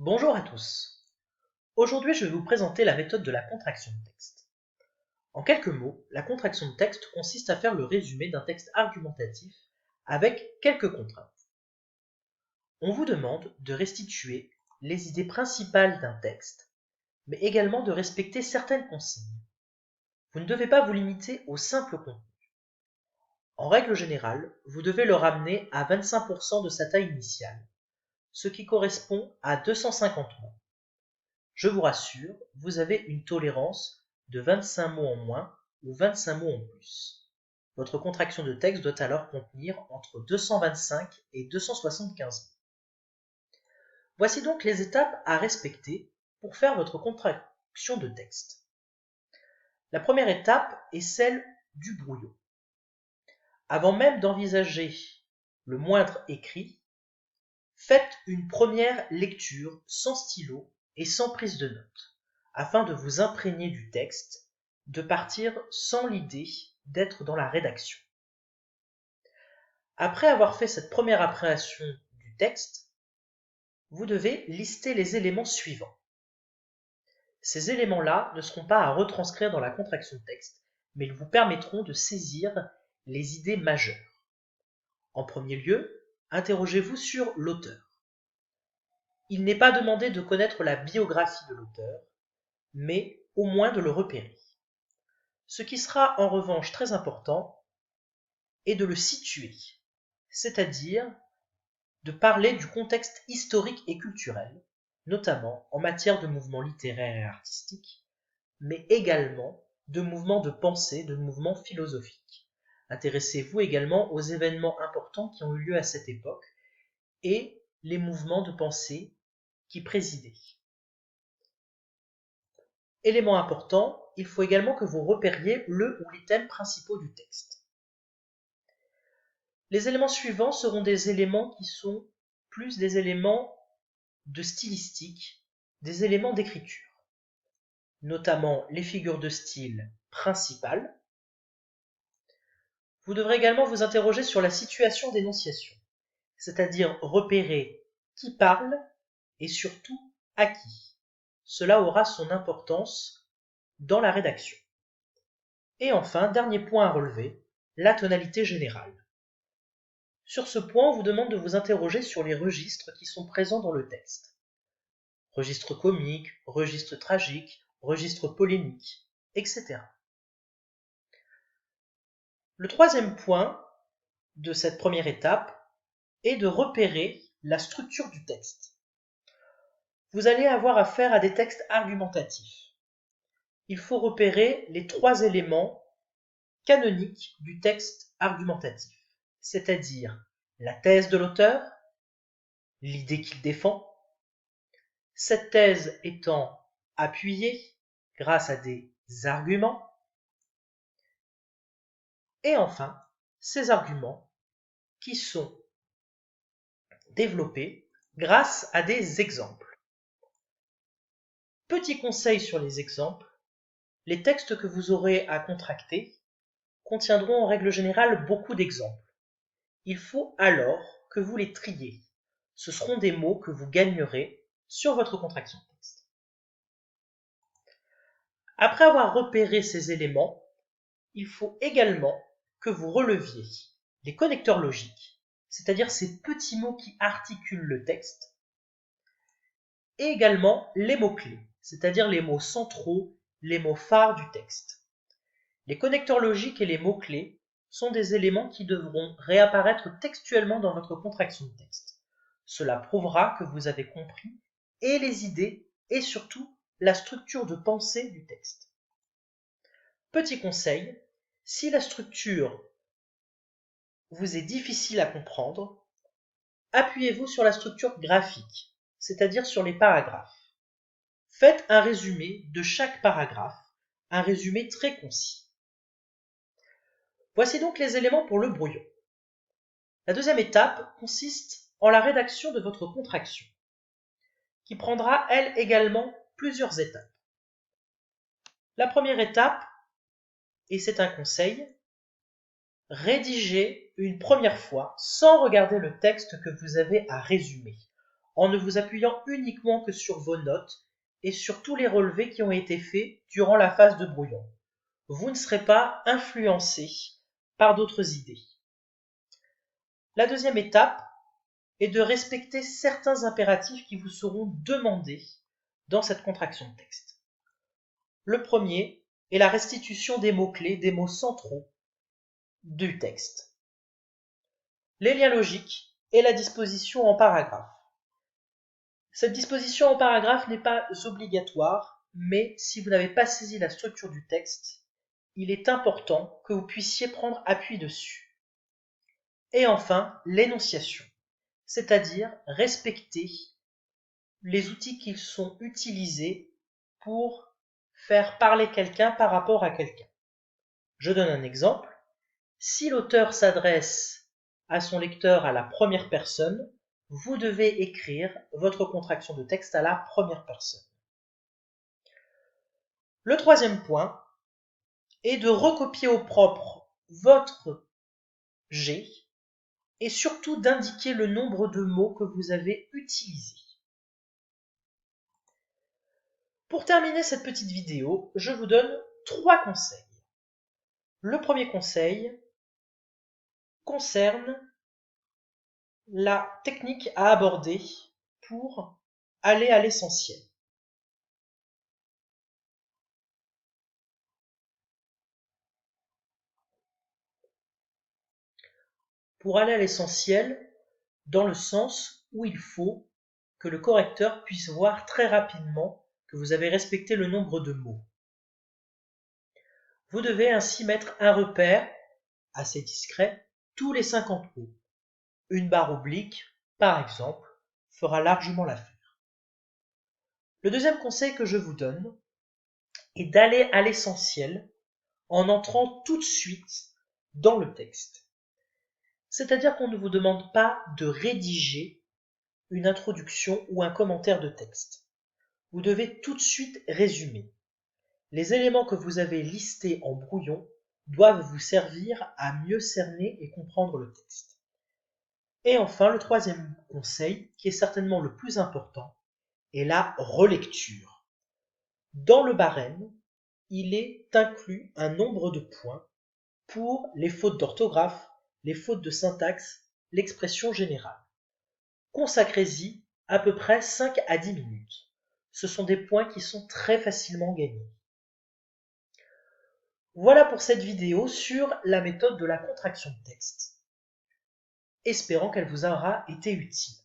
Bonjour à tous. Aujourd'hui, je vais vous présenter la méthode de la contraction de texte. En quelques mots, la contraction de texte consiste à faire le résumé d'un texte argumentatif avec quelques contraintes. On vous demande de restituer les idées principales d'un texte, mais également de respecter certaines consignes. Vous ne devez pas vous limiter au simple contenu. En règle générale, vous devez le ramener à 25% de sa taille initiale, ce qui correspond à 250 mots. Je vous rassure, vous avez une tolérance de 25 mots en moins ou 25 mots en plus. Votre contraction de texte doit alors contenir entre 225 et 275 mots. Voici donc les étapes à respecter pour faire votre contraction de texte. La première étape est celle du brouillon. Avant même d'envisager le moindre écrit, faites une première lecture sans stylo et sans prise de notes, afin de vous imprégner du texte, de partir sans l'idée d'être dans la rédaction. Après avoir fait cette première appréhension du texte, vous devez lister les éléments suivants. Ces éléments-là ne seront pas à retranscrire dans la contraction de texte, mais ils vous permettront de saisir les idées majeures. En premier lieu, interrogez-vous sur l'auteur. Il n'est pas demandé de connaître la biographie de l'auteur, mais au moins de le repérer. Ce qui sera en revanche très important est de le situer, c'est-à-dire de parler du contexte historique et culturel, notamment en matière de mouvements littéraires et artistiques, mais également de mouvements de pensée, de mouvements philosophiques. Intéressez-vous également aux événements importants qui ont eu lieu à cette époque et les mouvements de pensée qui présidaient. Élément important, il faut également que vous repériez le ou les thèmes principaux du texte. Les éléments suivants seront des éléments qui sont plus des éléments de stylistique, des éléments d'écriture, notamment les figures de style principales. Vous devrez également vous interroger sur la situation d'énonciation, c'est-à-dire repérer qui parle et surtout à qui. Cela aura son importance dans la rédaction. Et enfin, dernier point à relever, la tonalité générale. Sur ce point, on vous demande de vous interroger sur les registres qui sont présents dans le texte. Registre comique, registre tragique, registre polémique, etc. Le troisième point de cette première étape est de repérer la structure du texte. Vous allez avoir affaire à des textes argumentatifs. Il faut repérer les trois éléments canoniques du texte argumentatif, c'est-à-dire la thèse de l'auteur, l'idée qu'il défend, cette thèse étant appuyée grâce à des arguments, et enfin, ces arguments qui sont développés grâce à des exemples. Petit conseil sur les exemples, les textes que vous aurez à contracter contiendront en règle générale beaucoup d'exemples. Il faut alors que vous les triez. Ce seront des mots que vous gagnerez sur votre contraction de texte. Après avoir repéré ces éléments, il faut également que vous releviez les connecteurs logiques, c'est-à-dire ces petits mots qui articulent le texte, et également les mots-clés, c'est-à-dire les mots centraux, les mots phares du texte. Les connecteurs logiques et les mots-clés sont des éléments qui devront réapparaître textuellement dans votre contraction de texte. Cela prouvera que vous avez compris et les idées et surtout la structure de pensée du texte. Petit conseil, si la structure vous est difficile à comprendre, appuyez-vous sur la structure graphique, c'est-à-dire sur les paragraphes. Faites un résumé de chaque paragraphe, un résumé très concis. Voici donc les éléments pour le brouillon. La deuxième étape consiste en la rédaction de votre contraction, qui prendra, elle également, plusieurs étapes. La première étape, et c'est un conseil, rédigez une première fois sans regarder le texte que vous avez à résumer, en ne vous appuyant uniquement que sur vos notes et sur tous les relevés qui ont été faits durant la phase de brouillon. Vous ne serez pas influencé par d'autres idées. La deuxième étape est de respecter certains impératifs qui vous seront demandés dans cette contraction de texte. Le premier est la restitution des mots-clés, des mots centraux du texte. Les liens logiques et la disposition en paragraphe. Cette disposition en paragraphe n'est pas obligatoire, mais si vous n'avez pas saisi la structure du texte, il est important que vous puissiez prendre appui dessus. Et enfin, l'énonciation, c'est-à-dire respecter les outils qui sont utilisés pour faire parler quelqu'un par rapport à quelqu'un. Je donne un exemple. Si l'auteur s'adresse à son lecteur à la première personne, vous devez écrire votre contraction de texte à la première personne. Le troisième point est de recopier au propre votre G et surtout d'indiquer le nombre de mots que vous avez utilisés. Pour terminer cette petite vidéo, je vous donne 3 conseils. Le premier conseil concerne la technique à aborder pour aller à l'essentiel. Pour aller à l'essentiel, dans le sens où il faut que le correcteur puisse voir très rapidement que vous avez respecté le nombre de mots. Vous devez ainsi mettre un repère assez discret tous les 50 mots. Une barre oblique, par exemple, fera largement l'affaire. Le deuxième conseil que je vous donne est d'aller à l'essentiel en entrant tout de suite dans le texte. C'est-à-dire qu'on ne vous demande pas de rédiger une introduction ou un commentaire de texte. Vous devez tout de suite résumer. Les éléments que vous avez listés en brouillon doivent vous servir à mieux cerner et comprendre le texte. Et enfin, le troisième conseil, qui est certainement le plus important, est la relecture. Dans le barème, il est inclus un nombre de points pour les fautes d'orthographe, les fautes de syntaxe, l'expression générale. Consacrez-y à peu près 5 à 10 minutes. Ce sont des points qui sont très facilement gagnés. Voilà pour cette vidéo sur la méthode de la contraction de texte, espérant qu'elle vous aura été utile.